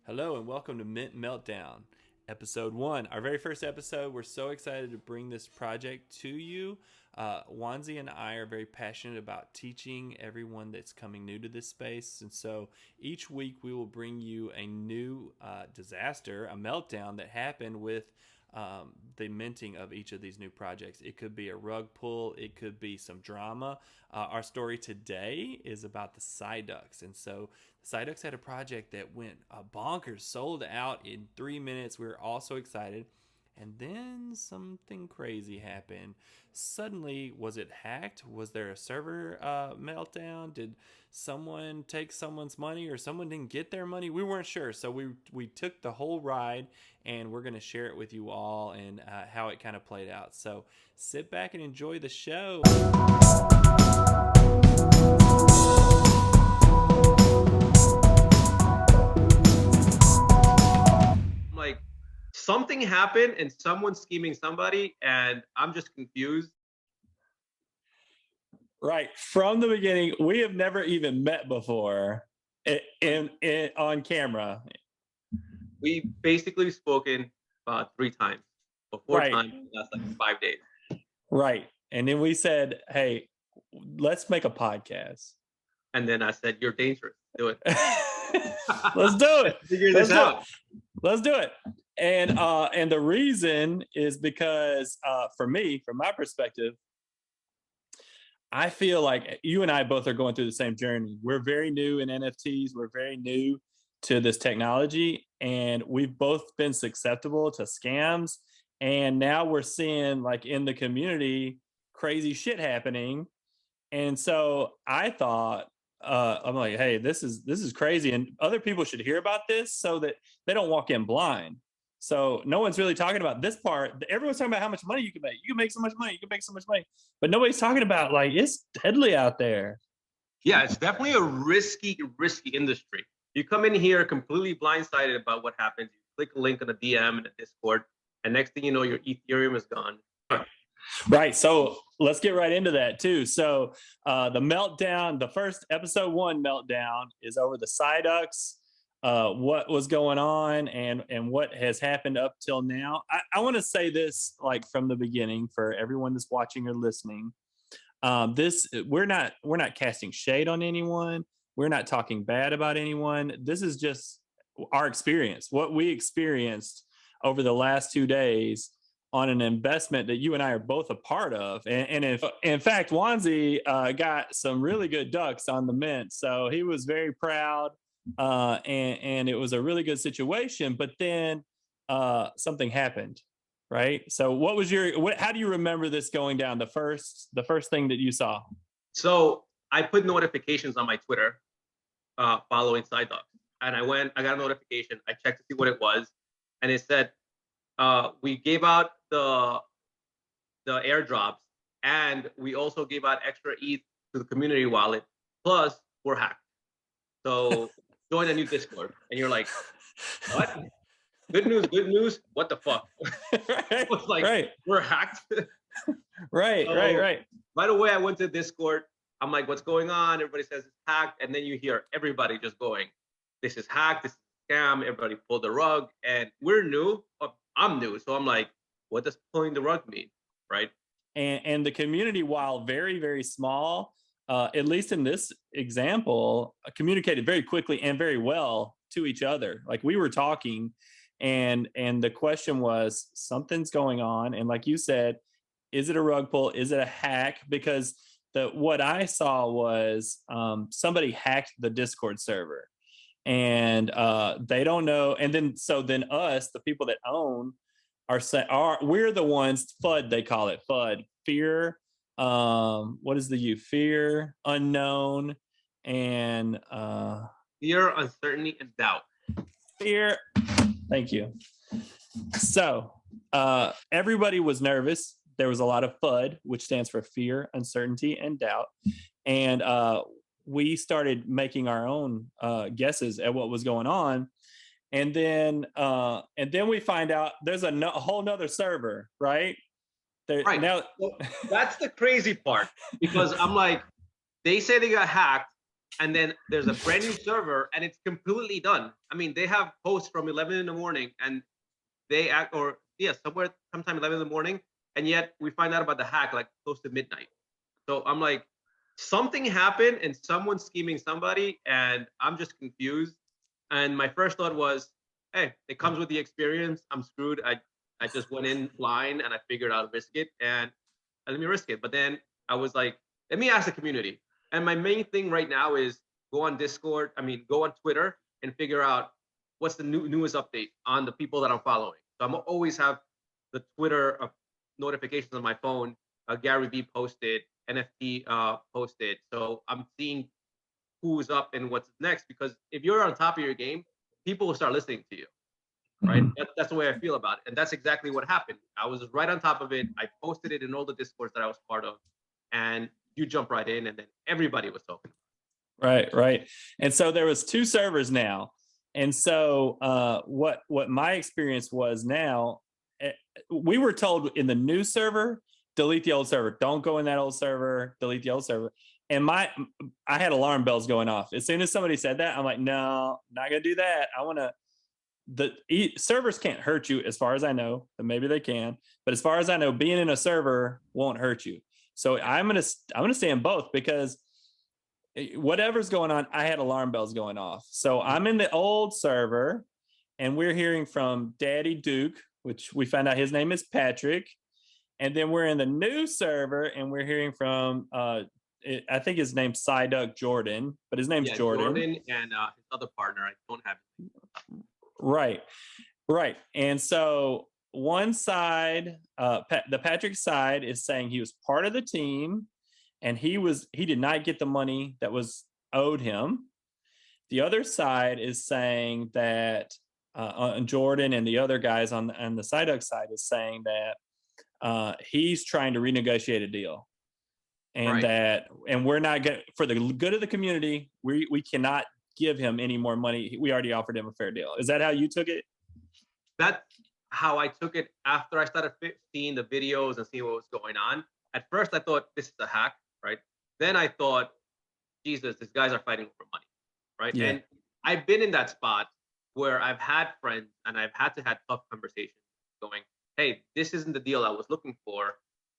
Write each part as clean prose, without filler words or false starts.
Hello and welcome to Mint Meltdown, episode 1. Our very first episode. We're so excited to bring this project to you. Wanzi and I are very passionate about teaching everyone that's coming new to this space. And so each week we will bring you a new disaster, a meltdown that happened with the minting of each of these new projects. It could be a rug pull. It could be some drama. Our story today is about the Sigh. And so the Sigh had a project that went bonkers, sold out in 3 minutes. We were all so excited. And then something crazy happened. Suddenly, was it hacked? Was there a server meltdown? Did someone take someone's money or someone didn't get their money? We weren't sure. So we took the whole ride and we're going to share it with you all and how it kind of played out. So sit back and enjoy the show. Like something happened and someone's scheming somebody and I'm just confused. Right. From the beginning, we have never even met before on camera. We basically spoken about 3 times or 4 Right. times in the last like 5 days. Right. And then we said, hey, let's make a podcast. And then I said, you're dangerous. Do it. Let's do it. Figure this out. Let's do it. And the reason is because for me, from my perspective, I feel like you and I both are going through the same journey. We're very new in NFTs. We're very new to this technology, and we've both been susceptible to scams. And now we're seeing, like, in the community, crazy shit happening. And so I thought, I'm like, hey, this is crazy, and other people should hear about this so that they don't walk in blind. So no one's really talking about this part. Everyone's talking about how much money you can make. You can make so much money. You can make so much money. But nobody's talking about, like, it's deadly out there. Yeah, it's definitely a risky industry. You come in here completely blindsided about what happens. You click a link on a DM in a Discord, and next thing you know, your Ethereum is gone. Right. So let's get right into that too. So the meltdown, the first episode 1 meltdown is over the Sideholders. What was going on and what has happened up till now. I want to say this, like, from the beginning for everyone that's watching or listening. We're not casting shade on anyone. We're not talking bad about anyone. This is just our experience, what we experienced over the last 2 days on an investment that you and I are both a part of. And if, in fact, Wanzi got some really good ducks on the mint. So he was very proud. And it was a really good situation, but then something happened, right? So how do you remember this going down, the first thing that you saw? So I put notifications on my Twitter following Sideholders, and I got a notification. I checked to see what it was, and it said we gave out the airdrops, and we also gave out extra ETH to the community wallet, plus we're hacked. So join a new Discord. And you're like, what? Good news. What the fuck? Right, was like, right. We're hacked. Right. Right away, I went to Discord. I'm like, what's going on? Everybody says it's hacked. And then you hear everybody just going, this is hacked. This is a scam. Everybody pulled the rug. And we're new. I'm new. So I'm like, what does pulling the rug mean? Right. And the community, while very, very small, at least in this example, communicated very quickly and very well to each other. Like, we were talking, and the question was, something's going on. And like you said, is it a rug pull? Is it a hack? Because what I saw was somebody hacked the Discord server, and they don't know. And then us, the people that own, we're the ones, FUD, they call it FUD, fear. What is the U? Fear, unknown, and fear, uncertainty, and doubt. Fear. Thank you. So everybody was nervous. There was a lot of FUD, which stands for fear, uncertainty, and doubt. And we started making our own guesses at what was going on. And then we find out there's a whole nother server, right? Right. Now, so that's the crazy part, because I'm like, they say they got hacked, and then there's a brand new server and it's completely done. I mean, they have posts from 11 in the morning and they act, or yeah, somewhere sometime 11 in the morning, and yet we find out about the hack like close to midnight. So I'm like, something happened and someone's scheming somebody, and I'm just confused. And my first thought was, hey, it comes with the experience. I'm screwed. I just went in blind and I figured out to risk it, and let me risk it. But then I was like, let me ask the community. And my main thing right now is go on Discord. I mean, go on Twitter and figure out what's the newest update on the people that I'm following. So I'm always have the Twitter notifications on my phone. Gary Vee posted, NFT posted. So I'm seeing who's up and what's next, because if you're on top of your game, people will start listening to you, right? That's the way I feel about it. And that's exactly what happened. I was right on top of it. I posted it in all the Discords that I was part of, and you jump right in, and then everybody was talking. Right. And so there was 2 servers now. And so what my experience was now, we were told in the new server, delete the old server. Don't go in that old server, delete the old server. And I had alarm bells going off. As soon as somebody said that, I'm like, no, not going to do that. The servers can't hurt you as far as I know, but maybe they can. But as far as I know, being in a server won't hurt you. So I'm going to stay in both, because whatever's going on, I had alarm bells going off. So I'm in the old server, and we're hearing from Daddy Duke, which we found out his name is Patrick. And then we're in the new server, and we're hearing from, I think his name's Sigh Jordan, but his name's Jordan. Jordan and his other partner, I don't have it. Right. And so one side, the Patrick side is saying he was part of the team, and he did not get the money that was owed him. The other side is saying that Jordan and the other guys on the Sideholders side is saying that he's trying to renegotiate a deal, and and we're not going, for the good of the community, we cannot give him any more money. We already offered him a fair deal. Is that how you took it? That's how I took it after I started seeing the videos and seeing what was going on. At first, I thought this is a hack, right? Then I thought, Jesus, these guys are fighting for money, right? Yeah. And I've been in that spot where I've had friends and I've had to have tough conversations going, hey, this isn't the deal I was looking for,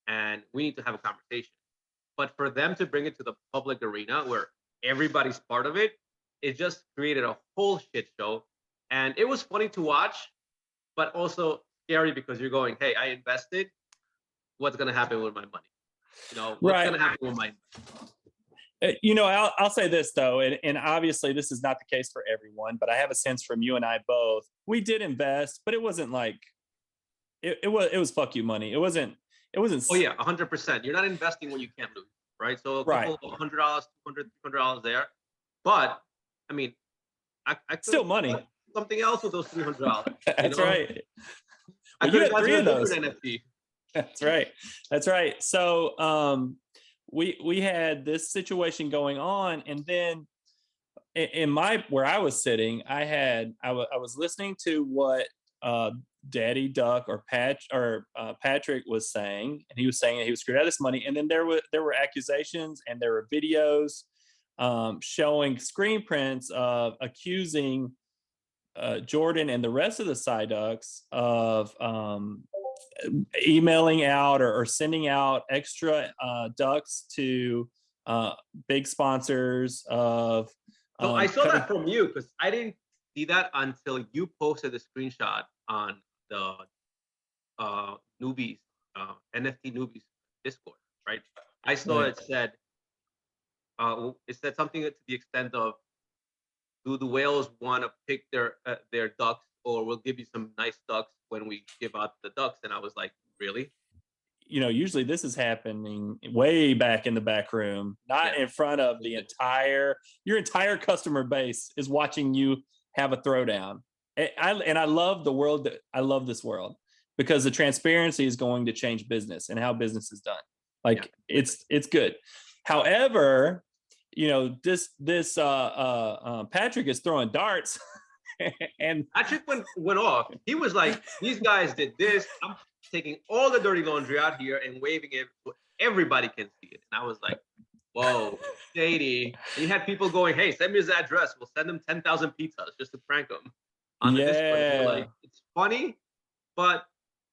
and we need to have a conversation. But for them to bring it to the public arena where everybody's part of it, it just created a whole shit show. And it was funny to watch, but also scary, because you're going, hey, I invested. What's going to happen with my money? What's going to happen with my money? I'll say this, though, and obviously this is not the case for everyone, but I have a sense from you and I both, we did invest, but it wasn't like, it was fuck you money. It wasn't. Oh yeah, 100%. You're not investing when you can't lose, right? So a couple of $100, $200 there. But I mean, I still money. Something else with those $300. That's right. I could have got 3 of those. NFT. That's right. So we had this situation going on, and then in where I was sitting, I was listening to what Daddy Duck or Patrick was saying, and he was saying that he was screwed out of this money. And then there were accusations, and there were videos showing screen prints of accusing Jordan and the rest of the Sideholders of emailing out or sending out extra ducks to big sponsors of. So I saw that from you, because I didn't see that until you posted the screenshot on the newbies, NFT newbies Discord, right? I saw it said something to the extent of, do the whales want to pick their ducks, or we'll give you some nice ducks when we give out the ducks? And I was like, really? Usually this is happening way back in the back room, not in front of your entire customer base is watching you have a throwdown. I love the world. I love this world, because the transparency is going to change business and how business is done. It's good. However, this Patrick is throwing darts, and Patrick went off. He was like, these guys did this. I'm taking all the dirty laundry out here and waving it so everybody can see it. And I was like, whoa, shady. And you had people going, hey, send me his address. We'll send him 10,000 pizzas just to prank him on the Discord. And you're Yeah. like, it's funny, but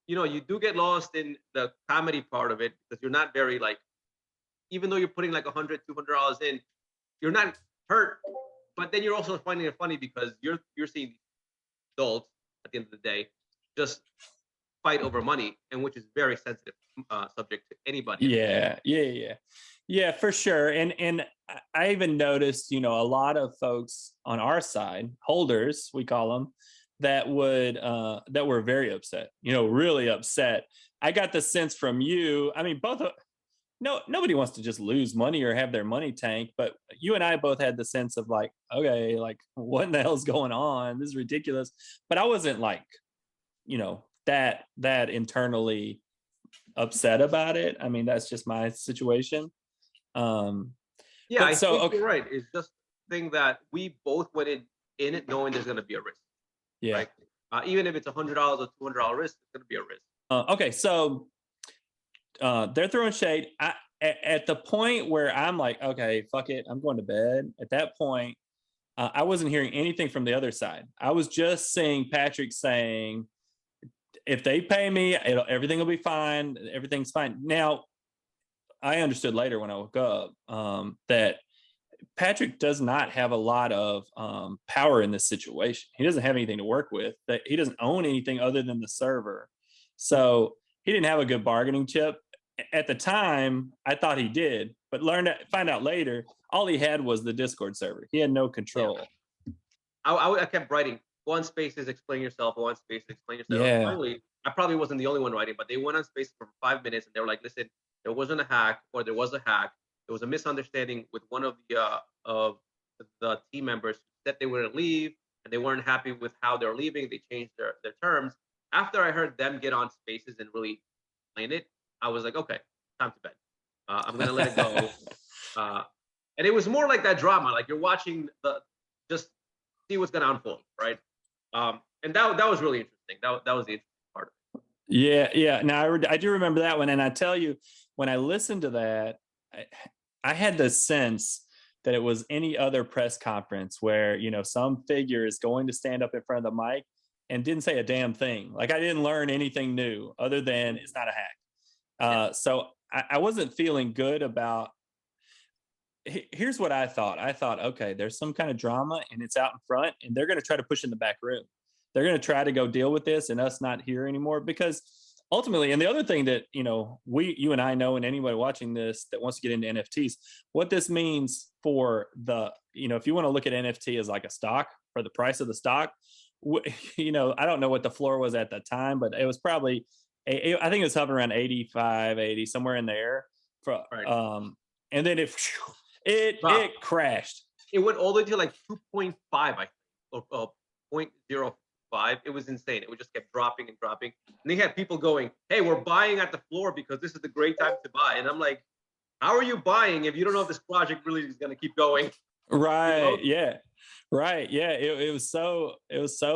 you do get lost in the comedy part of it because you're not very like, even though you're putting like $100, $200 in, you're not hurt. But then you're also finding it funny because you're seeing adults at the end of the day just fight over money, and which is very sensitive subject to anybody. Yeah, for sure. And I even noticed, a lot of folks on our side, holders, we call them, that were very upset, really upset. I got the sense from you. I mean, no, nobody wants to just lose money or have their money tanked, but you and I both had the sense of like, okay, like what in the hell's going on? This is ridiculous. But I wasn't like, that internally upset about it. I mean, that's just my situation. Yeah, I think Okay. you're right. It's just the thing that we both went in it knowing there's going to be a risk, Yeah. right? Even if it's $100 or $200 risk, it's going to be a risk. Okay, so they're throwing shade. At the point where I'm like, okay, fuck it, I'm going to bed. At that point, I wasn't hearing anything from the other side. I was just seeing Patrick saying, if they pay me, everything will be fine. Everything's fine. Now, I understood later when I woke up that Patrick does not have a lot of power in this situation. He doesn't have anything to work with. That he doesn't own anything other than the server, so he didn't have a good bargaining chip. At the time, I thought he did, but find out later, all he had was the Discord server. He had no control. Yeah. I kept writing, go on Spaces, explain yourself, go on Spaces, explain yourself. Yeah. Finally, I probably wasn't the only one writing, but they went on Spaces for 5 minutes and they were like, listen, there wasn't a hack, or there was a hack. There was a misunderstanding with one of the team members that they were going to leave, and they weren't happy with how they're leaving. They changed their terms. After I heard them get on Spaces and really explain it, I was like, okay, time to bed. I'm going to let it go. And it was more like that drama, like you're watching just see what's going to unfold, right? And that was really interesting. That was the interesting part of it. Yeah. Now I do remember that one, and I tell you, when I listened to that, I had the sense that it was any other press conference where some figure is going to stand up in front of the mic and didn't say a damn thing. Like I didn't learn anything new other than it's not a hack. So I wasn't feeling good about. Here's what I thought. I thought, okay, there's some kind of drama and it's out in front, and they're going to try to push in the back room. They're going to try to go deal with this and us not here anymore, because ultimately, and the other thing that you and I know, and anybody watching this that wants to get into NFTs, what this means for if you want to look at NFT as like a stock, for the price of the stock, I don't know what the floor was at the time, but it was probably, I think it was hovering around 85, 80, somewhere in there. Right. And then it crashed. It went all the way to like 2.5, I think, or 0.05. It was insane. It would just kept dropping and dropping. And they had people going, hey, we're buying at the floor because this is the great time to buy. And I'm like, how are you buying if you don't know if this project really is going to keep going? Right. Yeah. Right. Yeah. It was so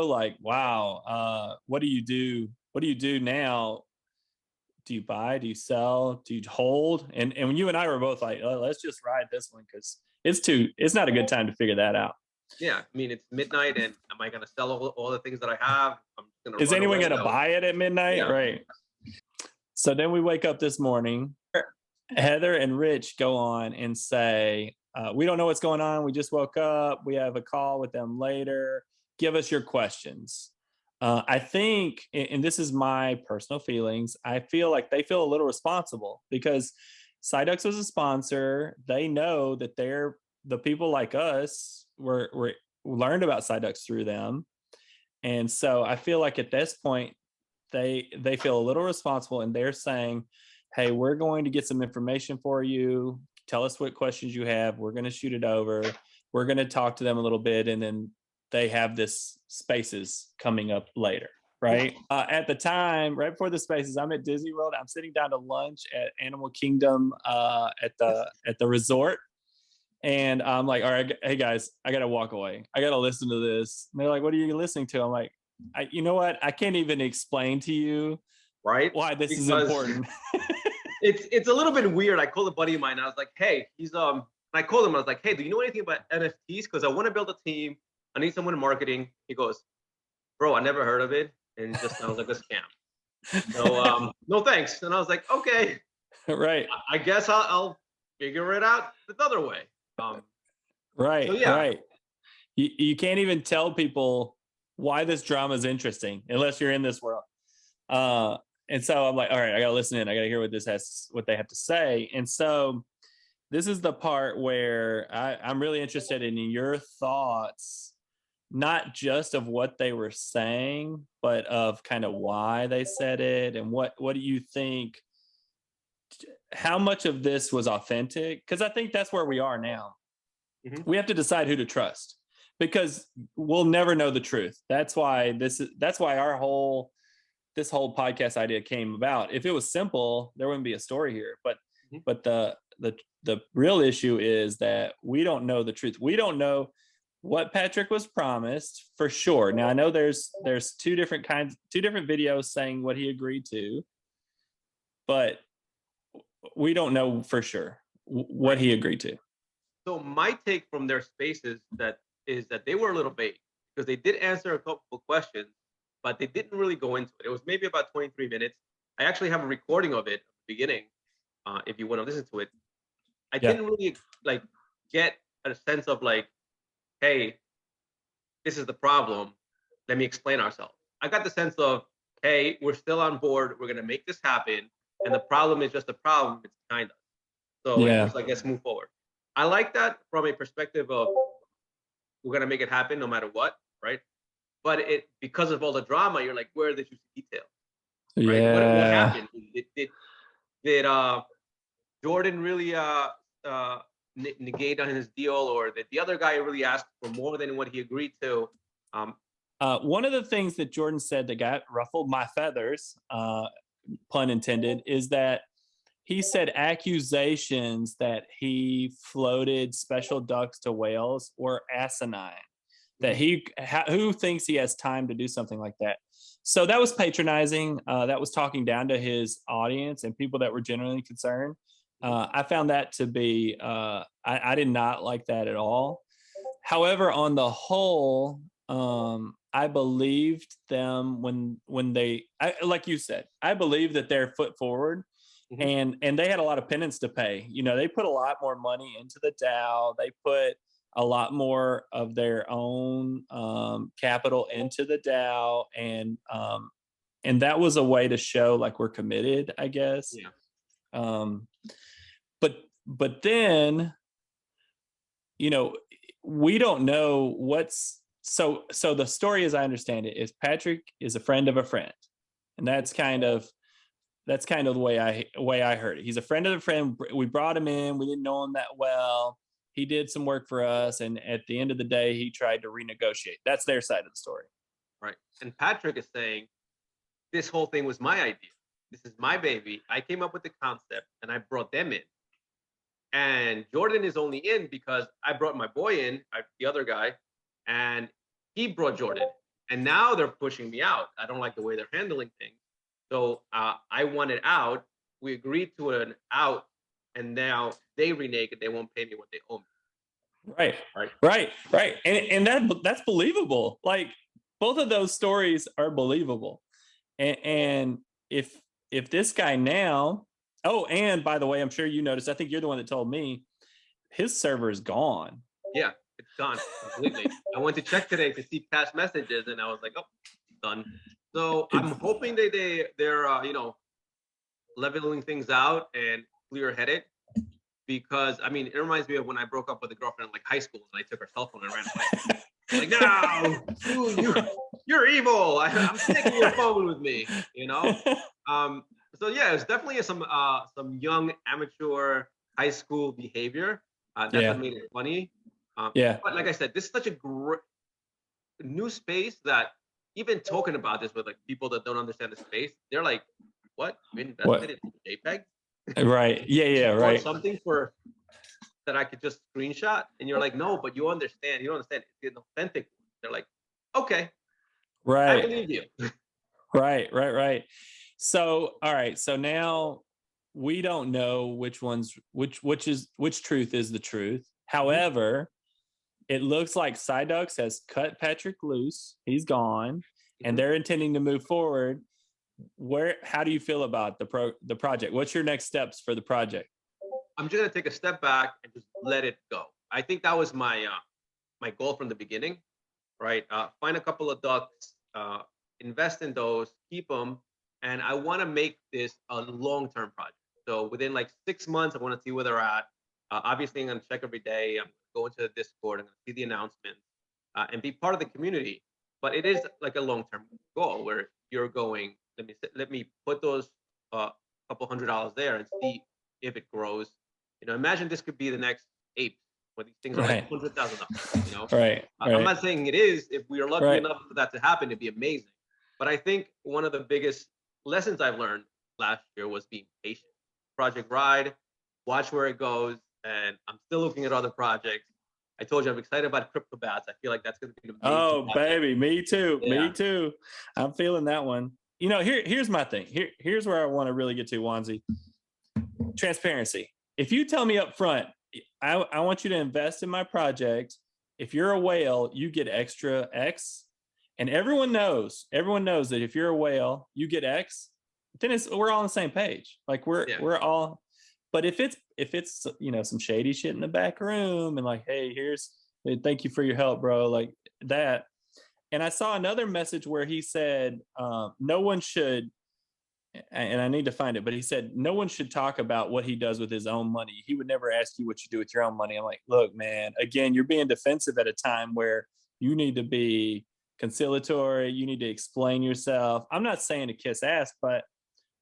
like, wow. What do you do? What do you do now? Do you buy? Do you sell? Do you hold? And when you and I were both like, oh, let's just ride this one because it's not a good time to figure that out. Yeah, I mean, it's midnight, and am I going to sell all the things that I have? Is anyone going to buy it at midnight? Yeah. Right. So then we wake up this morning. Heather and Rich go on and say, we don't know what's going on. We just woke up. We have a call with them later. Give us your questions. I think, and this is my personal feelings, I feel like they feel a little responsible because Sideholders was a sponsor. They know that the people like us were learned about Sideholders through them. And so I feel like at this point, they feel a little responsible, and they're saying, hey, we're going to get some information for you. Tell us what questions you have. We're going to shoot it over. We're going to talk to them a little bit, and then they have this Spaces coming up later, right? At the time, right before the Spaces, I'm at Disney World. I'm sitting down to lunch at Animal Kingdom at the resort. And I'm like, all right, hey guys, I got to walk away. I got to listen to this. And they're like, what are you listening to? I'm like, you know what? I can't even explain to you right why this is important. it's a little bit weird. I called a buddy of mine. And I was like, hey, I called him. I was like, hey, do you know anything about NFTs? Because I want to build a team. I need someone in marketing. He goes, bro, I never heard of it, and it just sounds like a scam. So no thanks. And I was like, okay, Right. I guess I'll figure it out this other way. Right. So yeah. Right. You can't even tell people why this drama is interesting unless you're in this world. And so I'm like, all right, I gotta listen in. I gotta hear what they have to say. And so this is the part where I'm really interested in your thoughts, not just of what they were saying, but of kind of why they said it, and what do you think? How much of this was authentic? Because I think that's where we are now. Mhm. We have to decide who to trust, because we'll never know the truth. That's why this whole podcast idea came about. If it was simple, there wouldn't be a story here. But the real issue is that we don't know the truth. We don't know what Patrick was promised for sure. Now I know there's two different videos saying what he agreed to, but we don't know for sure what he agreed to. So my take from their spaces is that they were a little vague, because they did answer a couple of questions, but they didn't really go into it. It was maybe about 23 minutes. I actually have a recording of it at the beginning, if you want to listen to it. I didn't really like get a sense of like, hey, this is the problem. Let me explain ourselves. I got the sense of, hey, we're still on board. We're gonna make this happen, and the problem is just a problem. It's behind us. So it's just like, let's move forward. I like that from a perspective of we're gonna make it happen no matter what, right? But because of all the drama, you're like, where are the juicy details? Right? Yeah. What happened? Did Jordan really negate on his deal, or did the other guy really ask for more than what he agreed to? One of the things that Jordan said that got ruffled my feathers, pun intended, is that he said accusations that he floated special ducks to whales were asinine. That who thinks he has time to do something like that? So that was patronizing. That was talking down to his audience and people that were genuinely concerned. I found that to be, I did not like that at all. However, on the whole, I believed them when they, like you said, I believe that they're foot forward. And they had a lot of penance to pay. You know, they put a lot more money into the DAO. They put a lot more of their own capital into the DAO, and that was a way to show like we're committed, I guess. Yeah. But then, you know, we don't know what's so the story, as I understand it, is Patrick is a friend of a friend, and that's kind of the way I heard it. He's a friend of a friend. We brought him in. We didn't know him that well. He did some work for us, and at the end of the day, he tried to renegotiate. That's their side of the story. Right. And Patrick is saying, this whole thing was my idea. This is my baby. I came up with the concept, and I brought them in. And Jordan is only in because I brought my boy in, the other guy, and he brought Jordan. And now they're pushing me out. I don't like the way they're handling things. So I wanted out. We agreed to an out, and now they renege and they won't pay me what they owe me. Right. And that's believable. Like, both of those stories are believable. And if this guy now, oh, and by the way, I'm sure you noticed, I think you're the one that told me, his server is gone. Yeah, it's gone completely. I went to check today to see past messages, and I was like, oh, done. So I'm hoping they're leveling things out and clear-headed, because I mean, it reminds me of when I broke up with a girlfriend in like high school, and I took her cell phone and ran away. Like, no, you're evil. I'm taking your phone with me, you know. So yeah, it's definitely some young amateur high school behavior. That's what made it funny. But like I said, this is such a great new space that even talking about this with like people that don't understand the space, they're like, "What? You invested in JPEG?" Right. Yeah. Right. Something for that I could just screenshot, and you're like, "No, but you understand. You don't understand. It's an authentic one." They're like, "Okay, right. I believe you." Right. So, all right. So now we don't know which truth is the truth. Mhm. However, it looks like Sideholders has cut Patrick loose. He's gone, and Mhm. they're intending to move forward. How do you feel about the project? What's your next steps for the project? I'm just gonna take a step back and just let it go. I think that was my goal from the beginning, right? Find a couple of ducks, invest in those, keep them, and I want to make this a long-term project. So within like 6 months, I want to see where they're at. Obviously, I'm gonna check every day. I'm going to the Discord. I'm gonna see the announcements and be part of the community. But it is like a long-term goal where you're going. Let me put those couple $100 there and see if it grows. Imagine this could be the next ape, where these things are like Right. $100,000. Right. I'm not saying it is. If we are lucky Right. enough for that to happen, it'd be amazing. But I think one of the biggest lessons I've learned last year was being patient. Project Ride, watch where it goes, and I'm still looking at other projects. I told you I'm excited about Crypto Bats. I feel like that's going to be an amazing Oh, project. baby, me too. Yeah. Me too. I'm feeling that one. Here's my thing. Here's where I want to really get to, Wanzi. Transparency. If you tell me up front, I want you to invest in my project. If you're a whale, you get extra X. And everyone knows that if you're a whale, you get X. Then we're all on the same page. Like we're all. But if it's some shady shit in the back room and like, hey, thank you for your help, bro, like that. And I saw another message where he said no one should, and I need to find it, but he said no one should talk about what he does with his own money. He would never ask you what you do with your own money. I'm like, look, man, again, you're being defensive at a time where you need to be conciliatory. You need to explain yourself. I'm not saying to kiss ass, but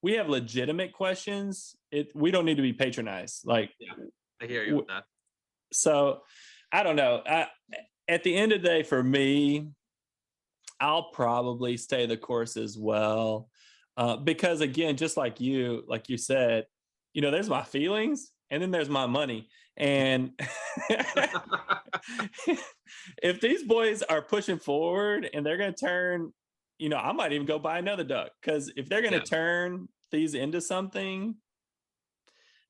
we have legitimate questions. We don't need to be patronized. Like, Yeah, I hear you on that. So I don't know. At the end of the day, for me, I'll probably stay the course as well. Because again, just like you said, there's my feelings and then there's my money. And if these boys are pushing forward and they're going to turn, I might even go buy another duck, because if they're going to turn these into something,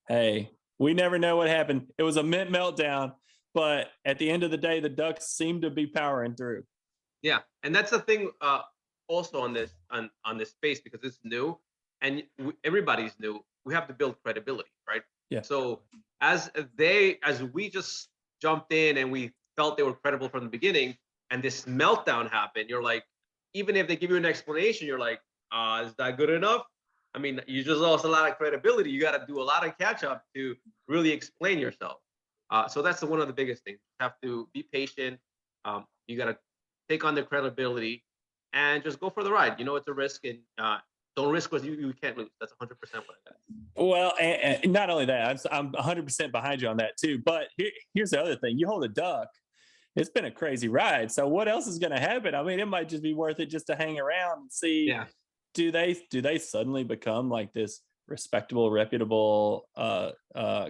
hey, we never know what happened. It was a mint meltdown, but at the end of the day, the ducks seem to be powering through. Yeah, and that's the thing. Also on this space, because it's new and everybody's new, we have to build credibility, right? Yeah. So as we just jumped in and we felt they were credible from the beginning, and this meltdown happened, you're like, even if they give you an explanation, you're like, is that good enough? I mean, you just lost a lot of credibility. You got to do a lot of catch up to really explain yourself. So that's one of the biggest things. You have to be patient. You got to take on the credibility and just go for the ride. It's a risk, and don't risk what you can't lose. That's 100% what I got. Well, and not only that, I'm 100% behind you on that too. But here's the other thing: you hold a duck. It's been a crazy ride. So what else is going to happen? I mean, it might just be worth it just to hang around and see. Yeah. Do they suddenly become like this respectable, reputable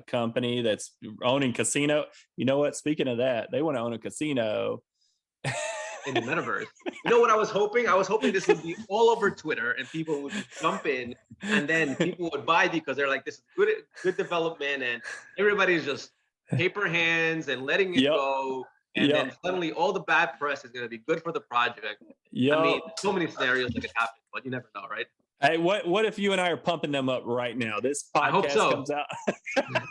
company that's owning casino? You know what? Speaking of that, they want to own a casino in the metaverse. You know what I was hoping? I was hoping this would be all over Twitter and people would jump in, and then people would buy because they're like, this is good development, and everybody's just paper hands and letting it go. And then suddenly all the bad press is going to be good for the project. I mean, so many scenarios that could happen, but you never know, right? Hey, what if you and I are pumping them up right now? This podcast comes out.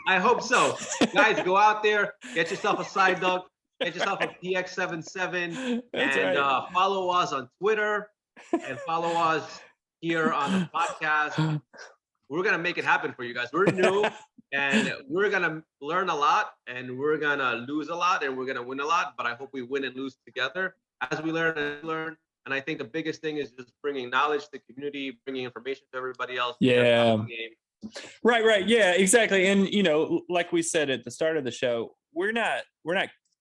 I hope so. Guys, go out there, get yourself a side duck, get yourself a PX77, and follow us on Twitter and follow us here on the podcast. We're going to make it happen for you guys. We're new, and we're going to learn a lot, and we're going to lose a lot, and we're going to win a lot, but I hope we win and lose together as we learn and learn. And I think the biggest thing is just bringing knowledge to the community, bringing information to everybody else. Yeah. Right. Yeah, exactly. And, like we said at the start of the show, we're not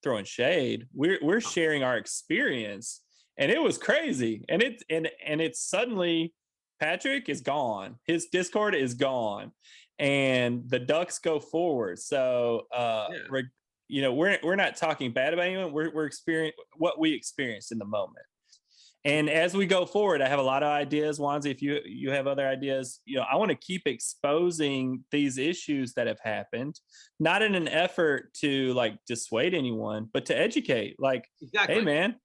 throwing shade. We're sharing our experience, and it was crazy. And it's suddenly Patrick is gone. His Discord is gone, and the ducks go forward. So, we're not talking bad about anyone. We're experiencing what we experienced in the moment. And as we go forward, I have a lot of ideas, Wanzi. If you have other ideas, I want to keep exposing these issues that have happened, not in an effort to like dissuade anyone, but to educate. Like, hey, Exactly. man,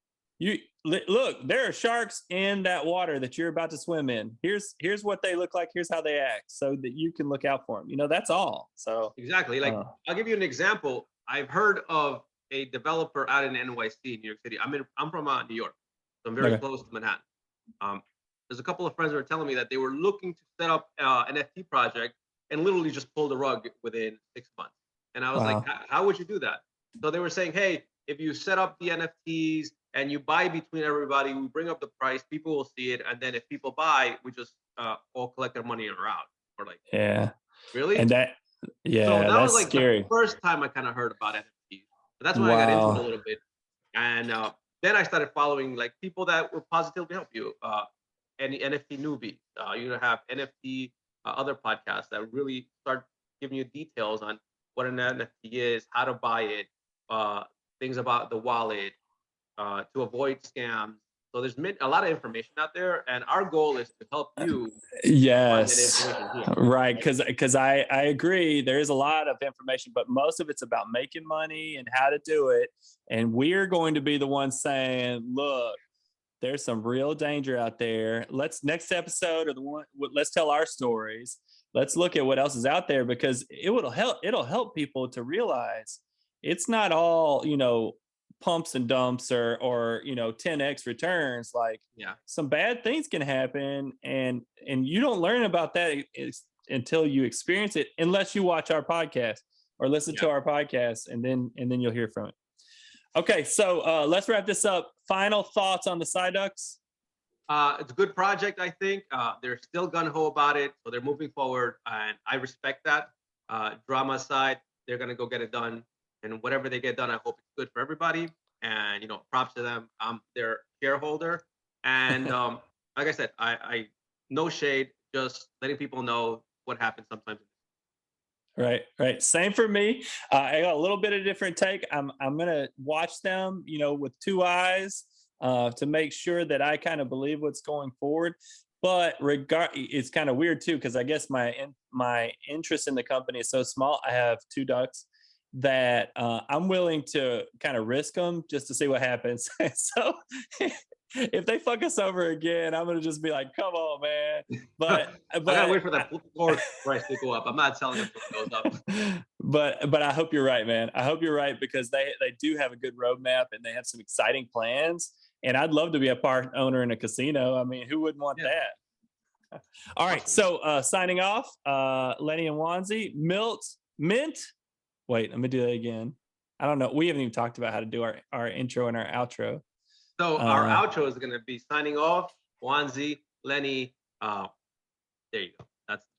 look, there are sharks in that water that you're about to swim in. Here's what they look like. Here's how they act, so that you can look out for them. That's all. So Exactly. Like, I'll give you an example. I've heard of a developer out in NYC, New York City. I'm from New York, so I'm very okay. close to Manhattan. There's a couple of friends who were telling me that they were looking to set up an NFT project and literally just pull the rug within 6 months. And I was like, Wow. how would you do that? So they were saying, hey, if you set up the NFTs and you buy between everybody, we bring up the price, people will see it, and then if people buy, we just all collect their money and we're out. Or like, Yeah. really? And So that was that's like the scary. first time I kind of heard about NFTs. But that's when I got into it a Wow. little bit. And then I started following like people that were positively help you. Any NFT newbies. You have NFT other podcasts that really start giving you details on what an NFT is, how to buy it, things about the wallet, to avoid scams. So there's a lot of information out there, and our goal is to help you find that Yes. information here. Right. Because I agree. There is a lot of information, but most of it's about making money and how to do it. And we're going to be the ones saying, look, there's some real danger out there. Next episode or the one, let's tell our stories. Let's look at what else is out there, because it'll help people to realize it's not all, pumps and dumps or 10x returns. Like, Yeah. some bad things can happen, and you don't learn about that until you experience it, unless you watch our podcast or listen to our podcast, and then you'll hear from it. Okay, so let's wrap this up. Final thoughts on the Sigh Ducks? It's a good project, I think. They're still gun-ho about it, so they're moving forward, and I respect that. Drama aside, they're gonna go get it done, and whatever they get done, I hope it's good for everybody. And props to them. I'm their shareholder, and like I said, I no shade, just letting people know what happens sometimes. Right. Same for me. I got a little bit of different take. I'm gonna watch them, with two eyes, to make sure that I kind of believe what's going forward. But it's kind of weird too, because I guess my interest in the company is so small. I have two ducks that I'm willing to kind of risk them just to see what happens. So if they fuck us over again, I'm gonna just be like, "Come on, man!" But I gotta wait for that floor price to go up. I'm not telling them it goes up. but I hope you're right, man. I hope you're right, because they do have a good roadmap and they have some exciting plans. And I'd love to be a part owner in a casino. I mean, who wouldn't want that? All right, Awesome. so signing off, Lenny and Wanzi, Mint. Wait, let me do that again. I don't know. We haven't even talked about how to do our intro and our outro. So our outro is gonna be signing off. Wanzi, Lenny. There you go.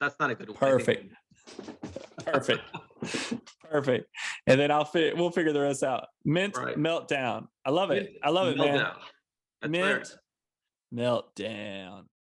That's not a good one. Perfect. Perfect. And then we'll figure the rest out. Mint Meltdown. I love it. I love it, man. Meltdown. Mint Meltdown.